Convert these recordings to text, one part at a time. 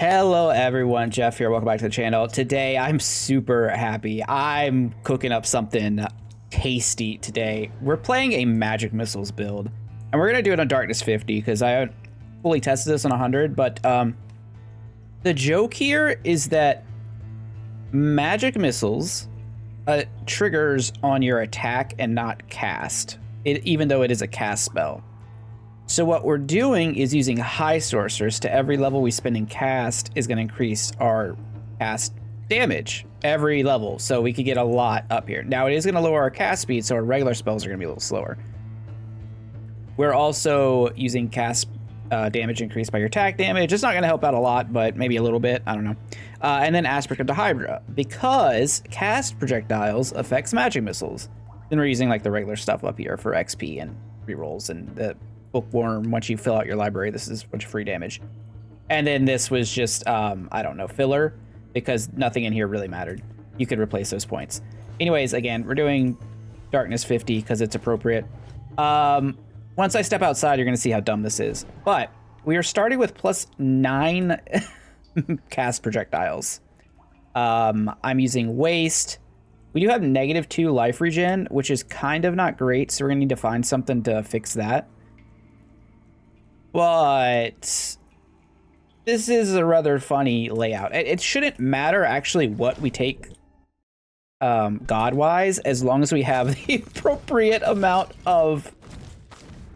Hello everyone, Jeff here. Welcome back to the channel. Today I'm super happy. I'm cooking up something tasty today. We're playing a magic missiles build, and we're gonna do it on darkness 50 because I haven't fully tested this on 100. But the joke here is that magic missiles triggers on your attack and not cast, even though it is a cast spell. So what we're doing is using high sorcerers to every level we spend in cast is going to increase our cast damage every level. So we could get a lot up here. Now it is going to lower our cast speed, so our regular spells are going to be a little slower. We're also using cast damage increased by your attack damage. It's not going to help out a lot, but maybe a little bit. I don't know. And then aspect of the Hydra, because cast projectiles affects magic missiles. Then we're using like the regular stuff up here for XP and rerolls and the bookworm. Once you fill out your library, this is a bunch of free damage. And then this was just I don't know, filler, because nothing in here really mattered. You could replace those points. Anyways, again, we're doing darkness 50 because it's appropriate. Once I step outside, you're gonna see how dumb this is, but we are starting with +9 cast projectiles. I'm using waste. We do have -2 life regen, which is kind of not great, so we're gonna need to find something to fix that. But this is a rather funny layout. It shouldn't matter actually what we take god-wise, as long as we have the appropriate amount of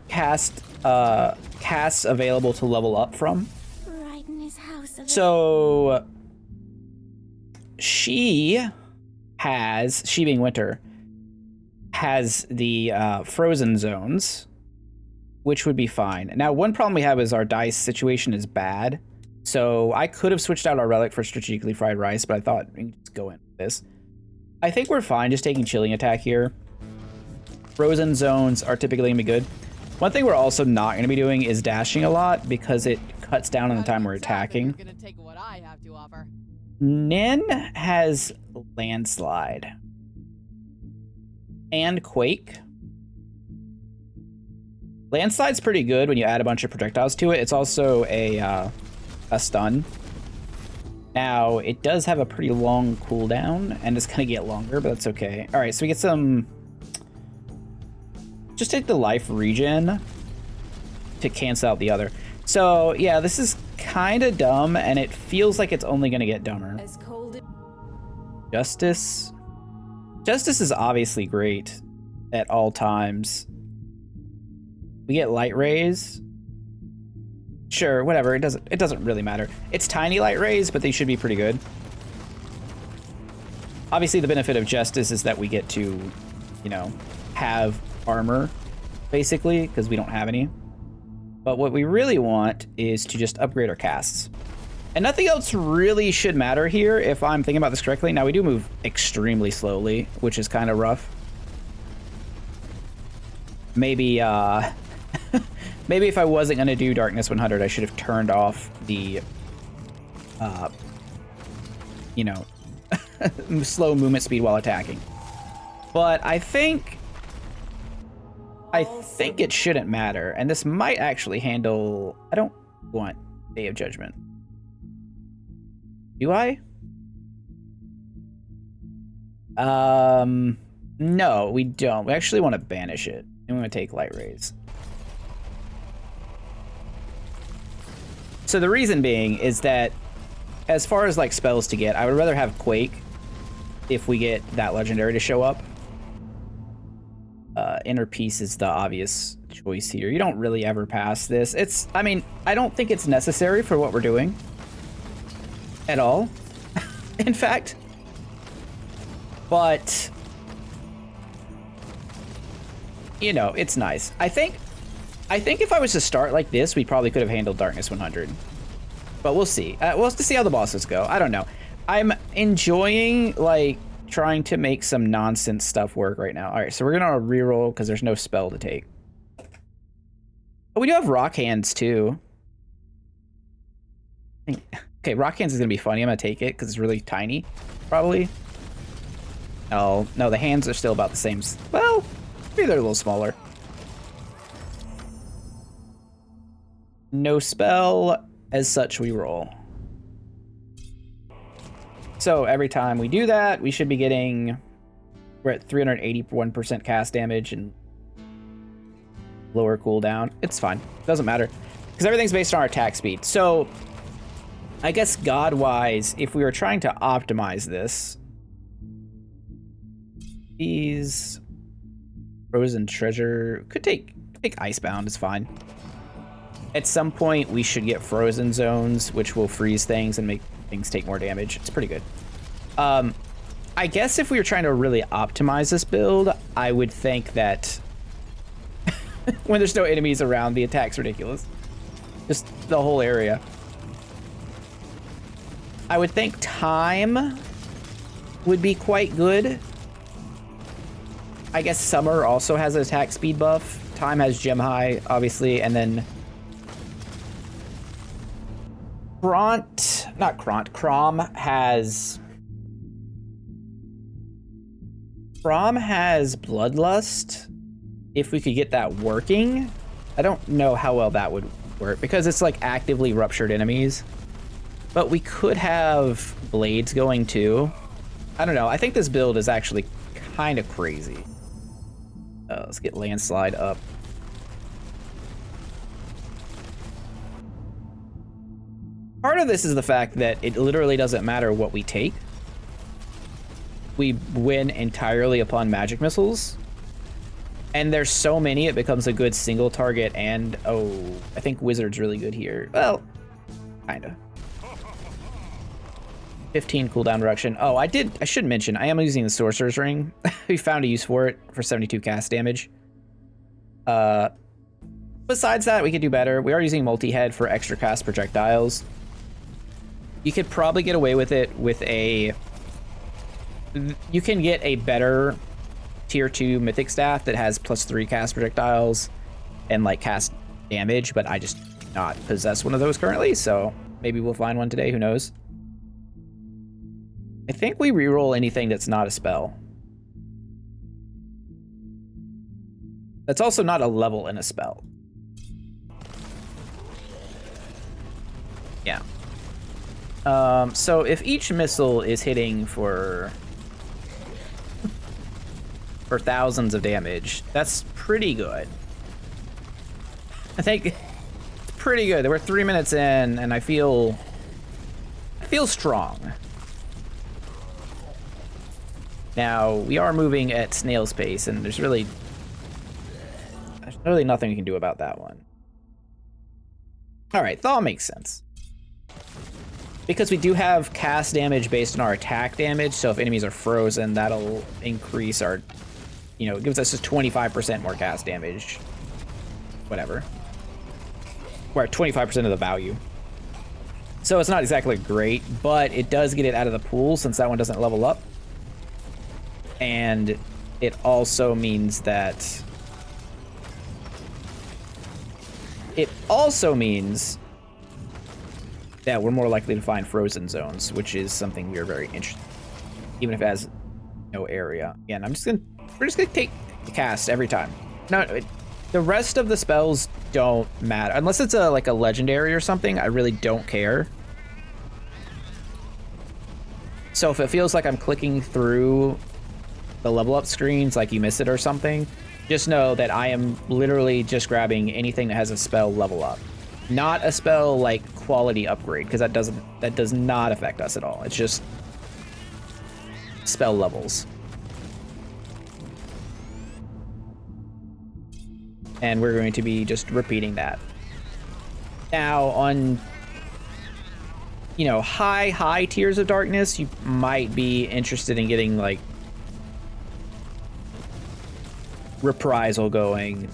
casts available to level up from. Right in his house. So she being Winter, has the frozen zones, which would be fine. Now, one problem we have is our dice situation is bad. So I could have switched out our relic for strategically fried rice, but I thought we can just go in with this. I think we're fine just taking chilling attack here. Frozen zones are typically gonna be good. One thing we're also not gonna be doing is dashing a lot because it cuts down on the time we're attacking. Gonna take what I have to offer. Nin has landslide and quake. Landslide's pretty good when you add a bunch of projectiles to it. It's also a stun. Now, it does have a pretty long cooldown, and it's gonna get longer, but that's okay. All right, so we get some... Just take the life regen to cancel out the other. So, yeah, this is kind of dumb, and it feels like it's only gonna get dumber. As cold. Justice. Justice is obviously great at all times. We get light rays. Sure, whatever. It doesn't really matter. It's tiny light rays, but they should be pretty good. Obviously, the benefit of Justice is that we get to, you know, have armor, basically, because we don't have any. But what we really want is to just upgrade our casts. And nothing else really should matter here, if I'm thinking about this correctly. Now, we do move extremely slowly, which is kind of rough. Maybe, maybe if I wasn't going to do Darkness 100, I should have turned off the, you know, slow movement speed while attacking. But I think it shouldn't matter. And this might actually handle... I don't want Day of Judgment. Do I? No, we don't. We actually want to banish it. And we want to take light rays. So the reason being is that as far as like spells to get, I would rather have Quake if we get that legendary to show up. Inner Peace is the obvious choice here. You don't really ever pass this. I mean, I don't think it's necessary for what we're doing at all, in fact. But, you know, it's nice. I think if I was to start like this, we probably could have handled Darkness 100. But we'll see. We'll have to see how the bosses go. I don't know. I'm enjoying, like, trying to make some nonsense stuff work right now. All right, so we're gonna reroll because there's no spell to take. Oh, we do have rock hands too. Okay, rock hands is gonna be funny. I'm gonna take it because it's really tiny, probably. Oh no, the hands are still about the same. Well, maybe they're a little smaller. No spell. As such, we roll. So every time we do that, we should be getting... We're at 381% cast damage and lower cooldown. It's fine. Doesn't matter. Because everything's based on our attack speed. So I guess god-wise, if we were trying to optimize this... These... Frozen treasure... Could take Icebound, it's fine. At some point, we should get frozen zones, which will freeze things and make things take more damage. It's pretty good. I guess if we were trying to really optimize this build, I would think that when there's no enemies around, the attack's ridiculous. Just the whole area. I would think time would be quite good. I guess Summer also has an attack speed buff. Time has gem high, obviously, and then Crom has Bloodlust. If we could get that working, I don't know how well that would work because it's like actively ruptured enemies. But we could have blades going too. I don't know. I think this build is actually kind of crazy. Let's get landslide up. Part of this is the fact that it literally doesn't matter what we take. We win entirely upon magic missiles. And there's so many, it becomes a good single target. And, oh, I think Wizard's really good here. Well, kinda. 15 cooldown reduction. Oh, I should mention, I am using the Sorcerer's Ring. We found a use for it for 72 cast damage. Besides that, we could do better. We are using multi-head for extra cast projectiles. You could probably get away with it with a... You can get a better tier 2 mythic staff that has +3 cast projectiles and like cast damage, but I just do not possess one of those currently, so maybe we'll find one today, who knows. I think we reroll anything that's not a spell. That's also not a level in a spell. Yeah. So if each missile is hitting for thousands of damage, that's pretty good. I think it's pretty good. We're 3 minutes in, and I feel strong. Now, we are moving at snail's pace, and there's really nothing we can do about that one. Alright, thaw makes sense. Because we do have cast damage based on our attack damage, so if enemies are frozen, that'll increase our... You know, it gives us just 25% more cast damage. Whatever. We're at 25% of the value. So it's not exactly great, but it does get it out of the pool since that one doesn't level up. And it also means that... that we're more likely to find frozen zones, which is something we are very interested in, even if it has no area. Again, we're just gonna take the cast every time. No, the rest of the spells don't matter unless it's like a legendary or something. I really don't care. So if it feels like I'm clicking through the level up screens, like you miss it or something, just know that I am literally just grabbing anything that has a spell level up. Not a spell like quality upgrade, because that does not affect us at all. It's just spell levels. And we're going to be just repeating that. Now on, you know, high tiers of darkness, you might be interested in getting like reprisal going.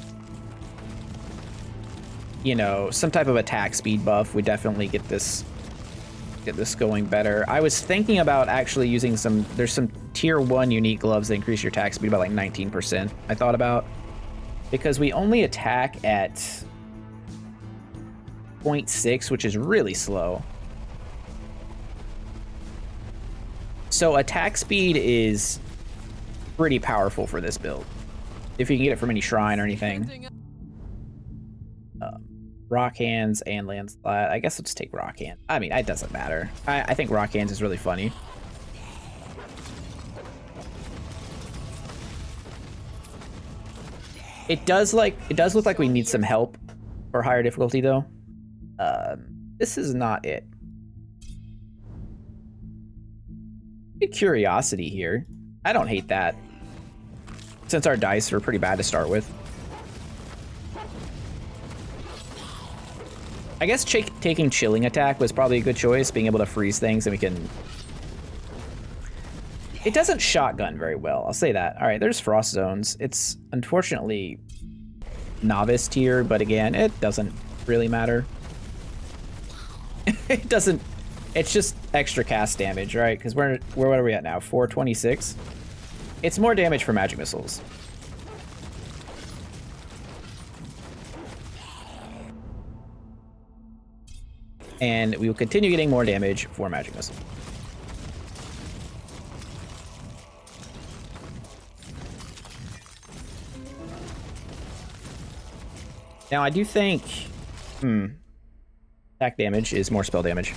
You know, some type of attack speed buff would definitely get this going better. I was thinking about actually using there's some tier 1 unique gloves that increase your attack speed by like 19%. I thought about, because we only attack at 0.6, which is really slow. So attack speed is pretty powerful for this build, if you can get it from any shrine or anything. Rock hands and landslide. I guess I'll just take rock hand. I mean, it doesn't matter. I think rock hands is really funny. It does look like we need some help for higher difficulty though. This is not it. Good curiosity here. I don't hate that. Since our dice were pretty bad to start with. I guess taking chilling attack was probably a good choice, being able to freeze things and we can... It doesn't shotgun very well, I'll say that. All right, there's frost zones. It's unfortunately novice tier, but again, it doesn't really matter. It doesn't, it's just extra cast damage, right? Because what are we at now? 426? It's more damage for magic missiles. And we will continue getting more damage for magic missile. Now I do think, attack damage is more spell damage.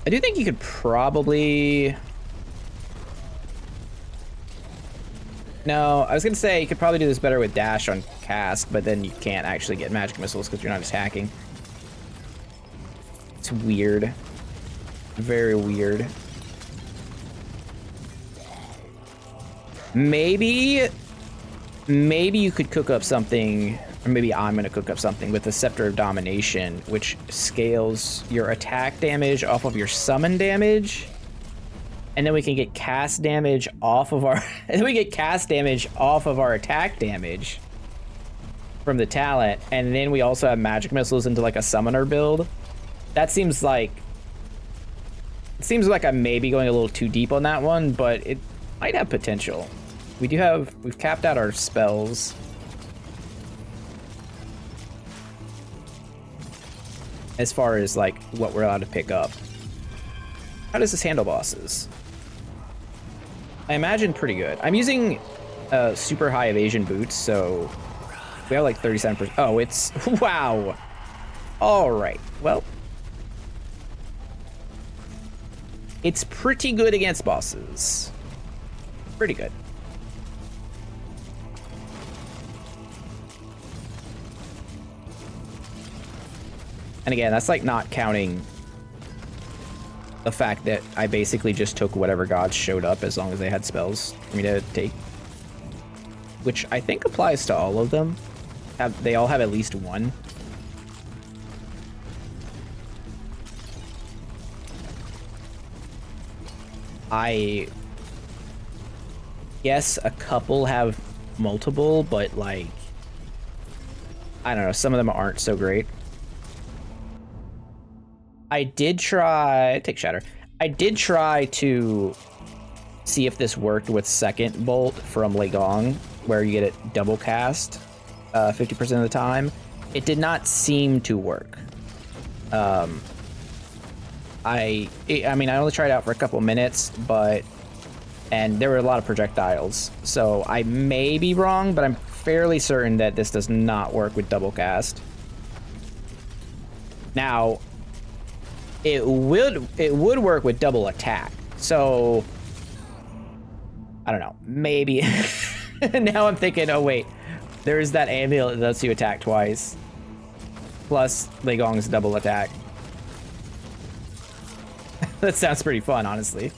I do think you could probably... No, I was gonna say you could probably do this better with dash on cast, but then you can't actually get magic missiles because you're not attacking. It's weird. Very weird. Maybe you could cook up something, or maybe I'm gonna cook up something with the Scepter of Domination, which scales your attack damage off of your summon damage, and then we can get cast damage off of our, and then we get cast damage off of our attack damage from the talent, and then we also have magic missiles into like a summoner build. That seems like, it seems like I'm maybe going a little too deep on that one, but it might have potential. We've capped out our spells. As far as like what we're allowed to pick up. How does this handle bosses? I imagine pretty good. I'm using super high evasion boots, so we have like 37%. Oh, it's, wow. All right, well. It's pretty good against bosses. Pretty good. And again, that's like not counting the fact that I basically just took whatever gods showed up as long as they had spells for me to take. Which I think applies to all of them. They all have at least one. I guess a couple have multiple, but like, I don't know, some of them aren't so great. I did try, take shatter. I did try to see if this worked with second bolt from Legong, where you get it double cast 50% of the time. It did not seem to work. I mean, I only tried it out for a couple minutes, and there were a lot of projectiles, so I may be wrong, but I'm fairly certain that this does not work with double cast. Now, it would work with double attack, so I don't know, maybe. Now I'm thinking, oh wait, there's that amulet that lets you attack twice, plus Legong's double attack. That sounds pretty fun, honestly.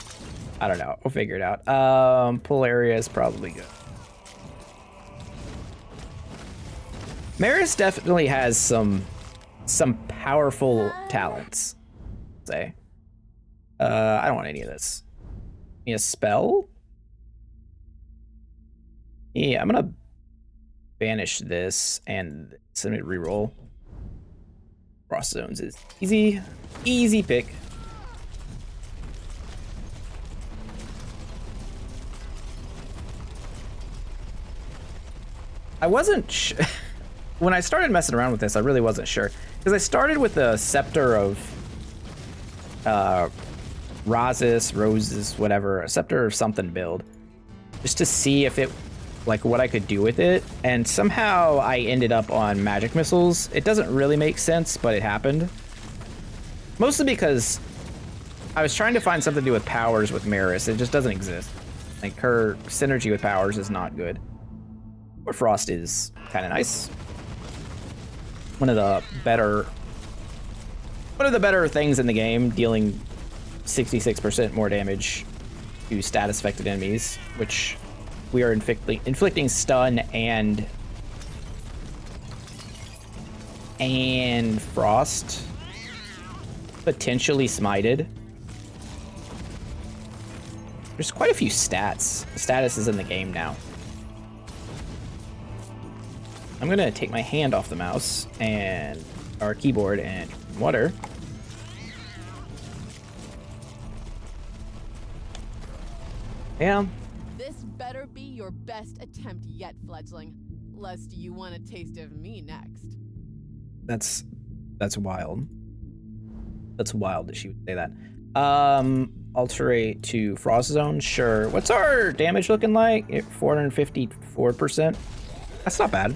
I don't know. We'll figure it out. Pull area is probably good. Maris definitely has some powerful talents. Say. I don't want any of this. Need a spell? Yeah, I'm gonna banish this and send it reroll. Frost zones is easy pick. I wasn't when I started messing around with this, I really wasn't sure, because I started with the Scepter of Roses, whatever, a Scepter of something build, just to see if it, like, what I could do with it, and somehow I ended up on magic missiles. It doesn't really make sense, but it happened. Mostly because I was trying to find something to do with powers with Maris. It just doesn't exist. Like, her synergy with powers is not good. Frost is kind of nice. One of the better things in the game, dealing 66% more damage to status affected enemies, which we are inflicting stun and frost, potentially smited. There's quite a few statuses in the game now. I'm gonna take my hand off the mouse and our keyboard and water. Yeah. This better be your best attempt yet, fledgling. Lest you want a taste of me next. That's wild. That's wild that she would say that. Alterate to Frost Zone, sure. What's our damage looking like? 454%. That's not bad.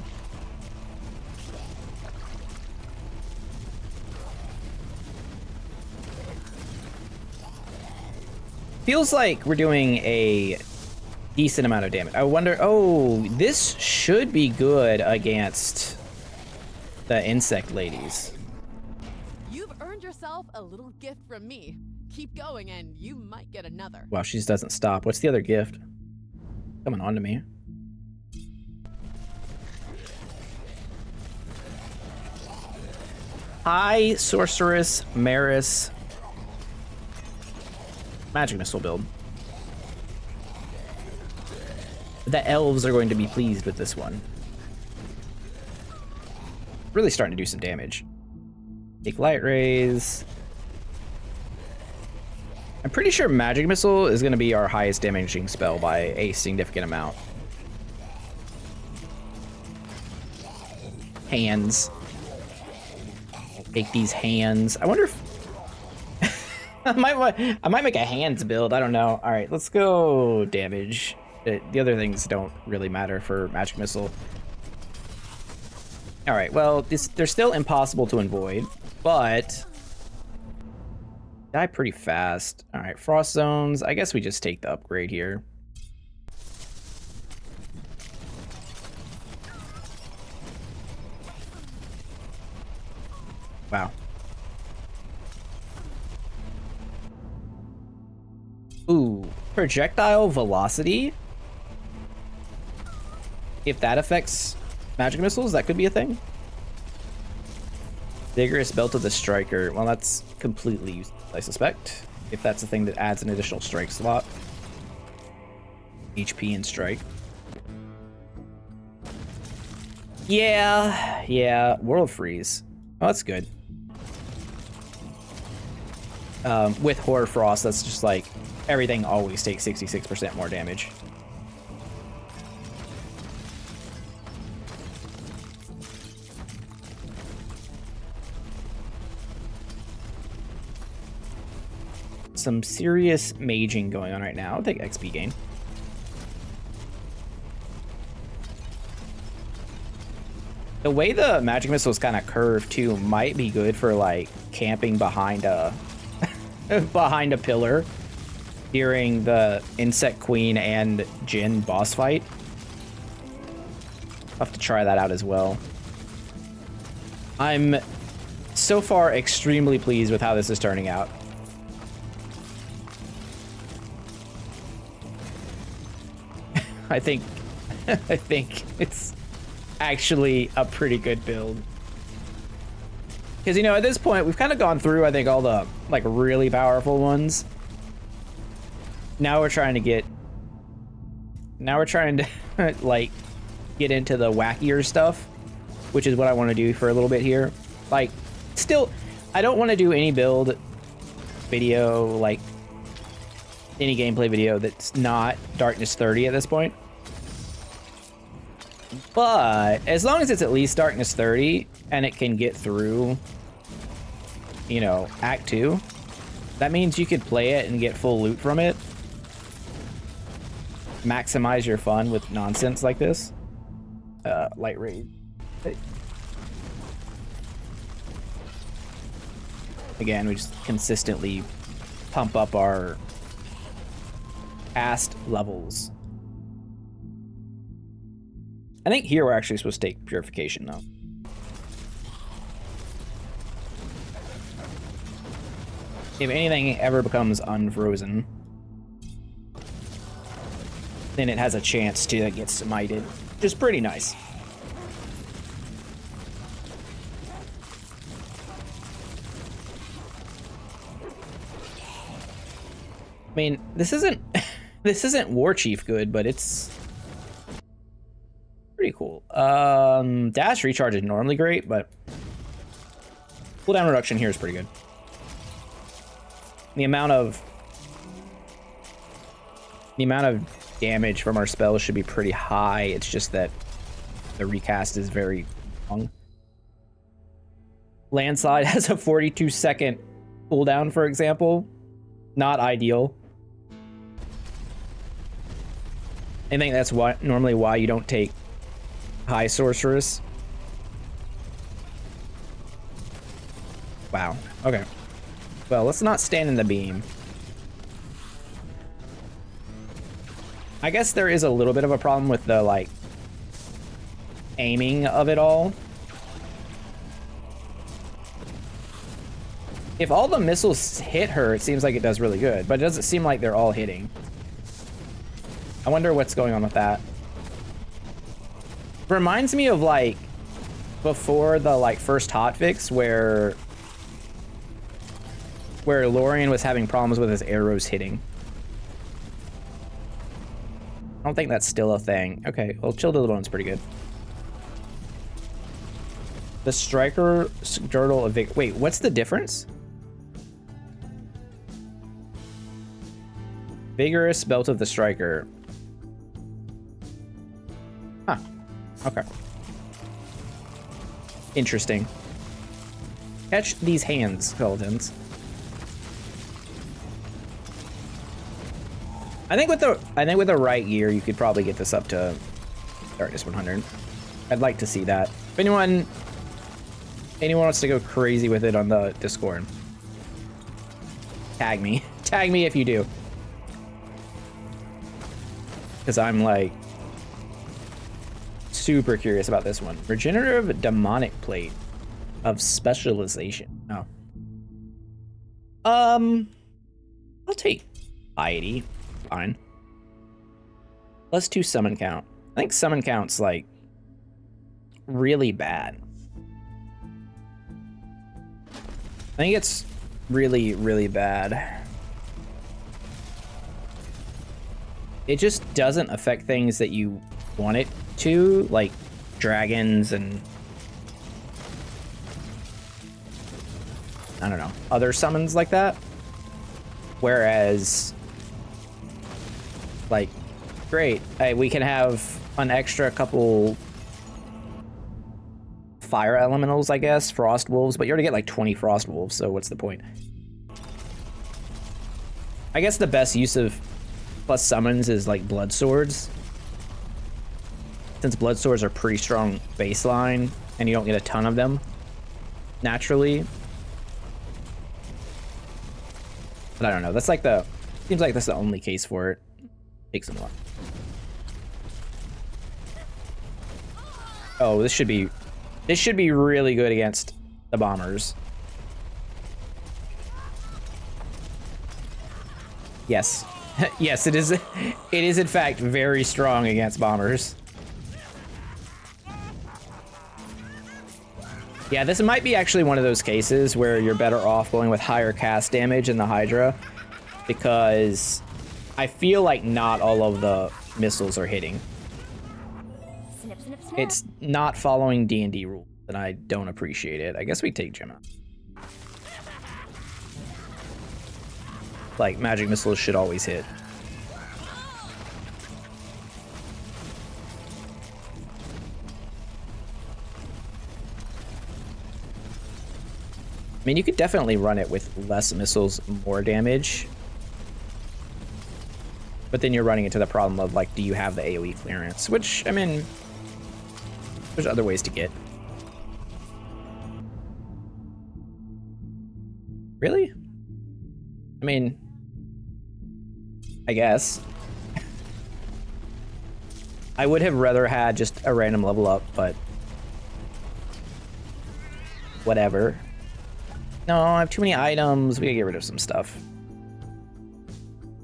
Feels like we're doing a decent amount of damage. I wonder, oh, this should be good against the insect ladies. You've earned yourself a little gift from me. Keep going and you might get another. Wow, she just doesn't stop. What's the other gift? Coming on to me. Hi, Sorceress Maris. Magic missile build. The elves are going to be pleased with this one. Really starting to do some damage. Take light rays. I'm pretty sure magic missile is going to be our highest damaging spell by a significant amount. Hands. Take these hands. I wonder if I might make a hands build. I don't know. All right, let's go damage. The other things don't really matter for magic missile. All right, well, they're still impossible to avoid, but die pretty fast. All right, frost zones. I guess we just take the upgrade here. Wow. Ooh, projectile velocity. If that affects magic missiles, that could be a thing. Vigorous belt of the striker. Well, that's completely useless, I suspect. If that's a thing that adds an additional strike slot. HP and strike. Yeah. World freeze. Oh, that's good. With Horror Frost, that's just like everything always takes 66% more damage. Some serious maging going on right now. I'll take XP gain. The way the magic missile is kind of curved too might be good for like camping behind a behind a pillar during the Insect Queen and Jinn boss fight. I'll have to try that out as well. I'm so far extremely pleased with how this is turning out. I think it's actually a pretty good build. Because, you know, at this point, we've kind of gone through, I think, all the, like, really powerful ones. Now we're trying to, like, get into the wackier stuff, which is what I want to do for a little bit here. Like, still, I don't want to do any build video, like, any gameplay video that's not Darkness 30 at this point. But as long as it's at least Darkness 30 and it can get through, you know, Act 2, that means you could play it and get full loot from it. Maximize your fun with nonsense like this. Light raid. Again, we just consistently pump up our cast levels. I think here we're actually supposed to take purification, though. If anything ever becomes unfrozen, then it has a chance to get smited, which is pretty nice. I mean, this isn't this isn't War Chief good, but it's pretty cool. Dash recharge is normally great, but cooldown reduction here is pretty good. The amount of damage from our spells should be pretty high. It's just that the recast is very long. Landslide has a 42-second cooldown, for example. Not ideal. I think that's normally why you don't take high sorceress. Wow. Okay. Well, let's not stand in the beam. I guess there is a little bit of a problem with the, like, aiming of it all. If all the missiles hit her, it seems like it does really good, but it doesn't seem like they're all hitting. I wonder what's going on with that. Reminds me of, like, before the, like, first hotfix where Lorian was having problems with his arrows hitting. I don't think that's still a thing. Okay, well, Chill to the Bone's pretty good. The Striker Girdle of Vic. Wait, what's the difference? Vigorous Belt of the Striker. Huh. Okay. Interesting. Catch these hands, skeletons. I think with the right gear, you could probably get this up to Darkness 100. I'd like to see that. If anyone wants to go crazy with it on the Discord, tag me. Tag me if you do. Because I'm, like, super curious about this one. Regenerative Demonic Plate of Specialization. Oh. I'll take Piety. Fine. +2 summon count. I think summon count's, like, really bad. I think it's really, really bad. It just doesn't affect things that you want it to, like dragons and I don't know, other summons like that. Whereas, like, great, we can have an extra couple fire elementals, I guess, frost wolves, but you already get like 20 frost wolves, so what's the point? I guess the best use of plus summons is like blood swords, since blood swords are pretty strong baseline and you don't get a ton of them naturally. But I don't know, that's like seems like that's the only case for it. Take some luck. Oh, this should be really good against the bombers. Yes. Yes, it is in fact very strong against bombers. Yeah, this might be actually one of those cases where you're better off going with higher cast damage in the Hydra, because I feel like not all of the missiles are hitting. Snip, snip, snip. It's not following D&D rules, and I don't appreciate it. I guess we take Gemma. Like, magic missiles should always hit. I mean, you could definitely run it with less missiles, more damage. But then you're running into the problem of, like, do you have the AoE clearance? Which, I mean, there's other ways to get. Really? I mean, I guess. I would have rather had just a random level up, but whatever. No, I have too many items. We gotta get rid of some stuff.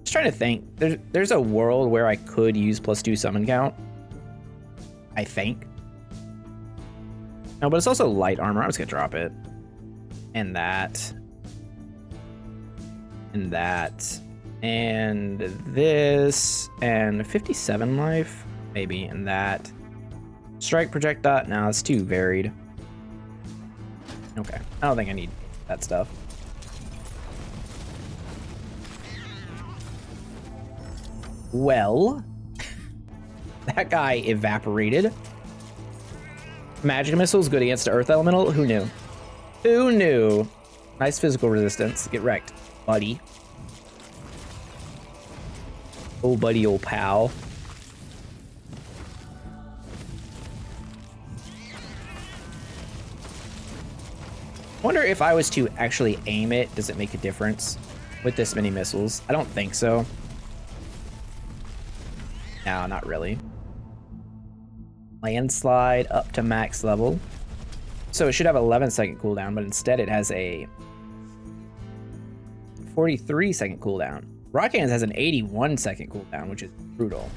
Just trying to think. There's a world where I could use +2 summon count. I think. No, but it's also light armor. I'm just gonna drop it. And that. And that. And this. And 57 life. Maybe. And that. Strike projectile. No, it's too varied. Okay. I don't think I need that stuff. Well. That guy evaporated. Magic missiles good against Earth Elemental? Who knew? Who knew? Nice physical resistance. Get wrecked, buddy. Oh, buddy, old pal. Wonder if I was to actually aim it, does it make a difference with this many missiles? I don't think so. No, not really. Landslide up to max level. So it should have 11-second cooldown, but instead it has a 43-second cooldown. Rock Hands has an 81-second cooldown, which is brutal.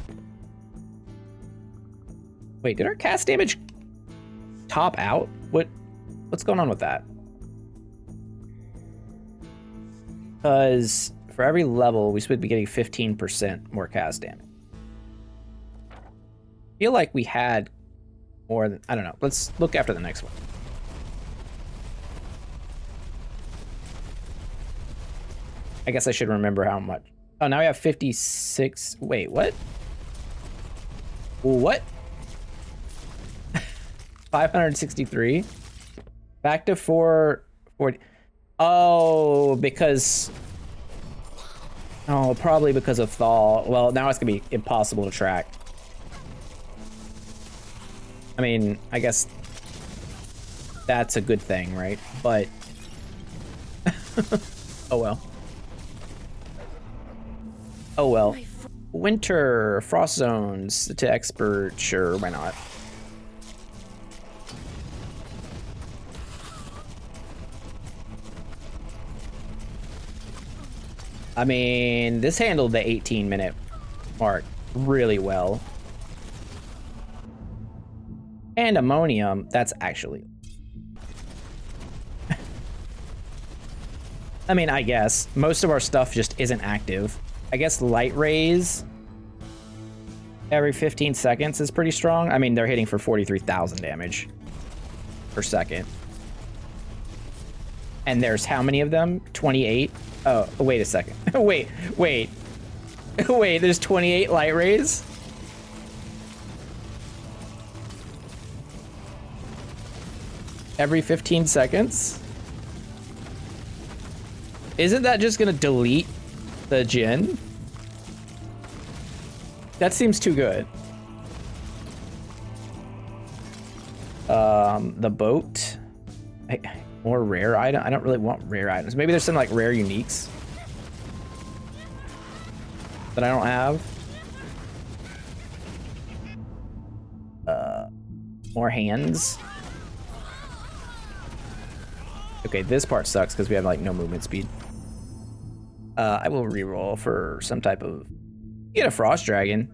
Wait, did our cast damage top out? What's going on with that? Because for every level, we should be getting 15% more cast damage. I feel like we had more than, I don't know. Let's look after the next one. I guess I should remember how much. Oh, now we have 56. Wait, what? What? 563. Back to 440. Oh, because... Oh, probably because of thaw. Well, now it's going to be impossible to track. I mean, I guess that's a good thing, right? But... oh, well. Oh, well. Winter, frost zones to expert, sure, why not? I mean, this handled the 18-minute mark really well. And ammonium, that's actually... I mean, I guess. Most of our stuff just isn't active. I guess light rays every 15 seconds is pretty strong. I mean, they're hitting for 43,000 damage per second. And there's how many of them? 28? Oh, wait a second. wait. Wait, there's 28 light rays? Every 15 seconds? Isn't that just gonna delete the Jinn? That seems too good. The boat. More rare item. I don't really want rare items. Maybe there's some like rare uniques that I don't have. More hands. Okay, this part sucks because we have like no movement speed. I will reroll for some type of... Get a frost dragon.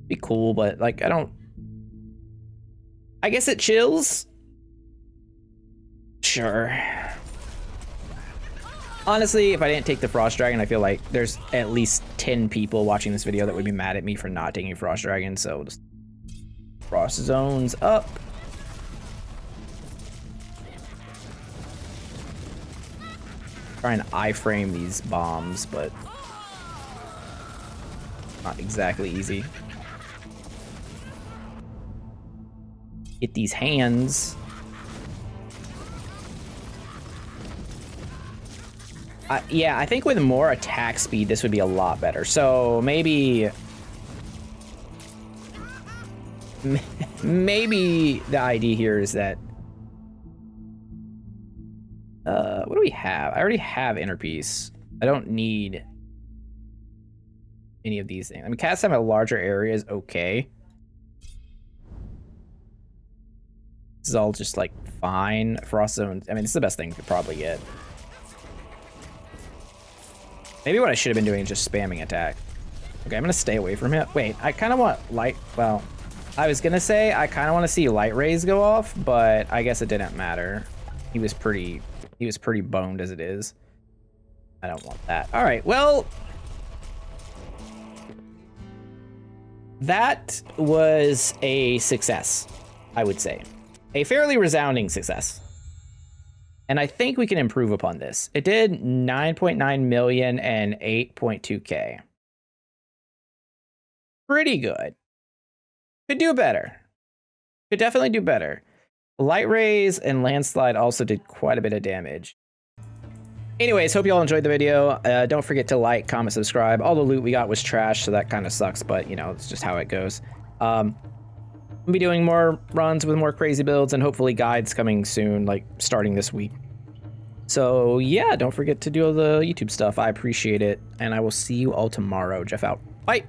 Be cool, but like I don't... I guess it chills. Sure. Honestly, if I didn't take the frost dragon, I feel like there's at least 10 people watching this video that would be mad at me for not taking frost dragon, so just... Frost zones up. Try and iframe these bombs, but not exactly easy. Get these hands. Yeah, I think with more attack speed, this would be a lot better. So maybe... Maybe the idea here is that... what do we have? I already have inner peace. I don't need any of these things. I mean, cast time at larger areas, okay. This is all just like fine. Frost zone, I mean, it's the best thing you could probably get. Maybe what I should have been doing is just spamming attack. Okay, I'm gonna stay away from him. Wait, I kind of want light, well, I was gonna say I kind of want to see light rays go off, but I guess it didn't matter. He was pretty boned as it is. I don't want that. All right, well, that was a success, I would say. A fairly resounding success. And I think we can improve upon this. It did 9.9 million and 8.2K. Pretty good. Could do better. Could definitely do better. Light rays and landslide also did quite a bit of damage. Anyways, hope you all enjoyed the video. Don't forget to like, comment, subscribe. All the loot we got was trash, so that kind of sucks, but you know, it's just how it goes. I'll be doing more runs with more crazy builds and hopefully guides coming soon, like starting this week. So yeah, don't forget to do all the YouTube stuff. I appreciate it, and I will see you all tomorrow. Jeff out. Bye.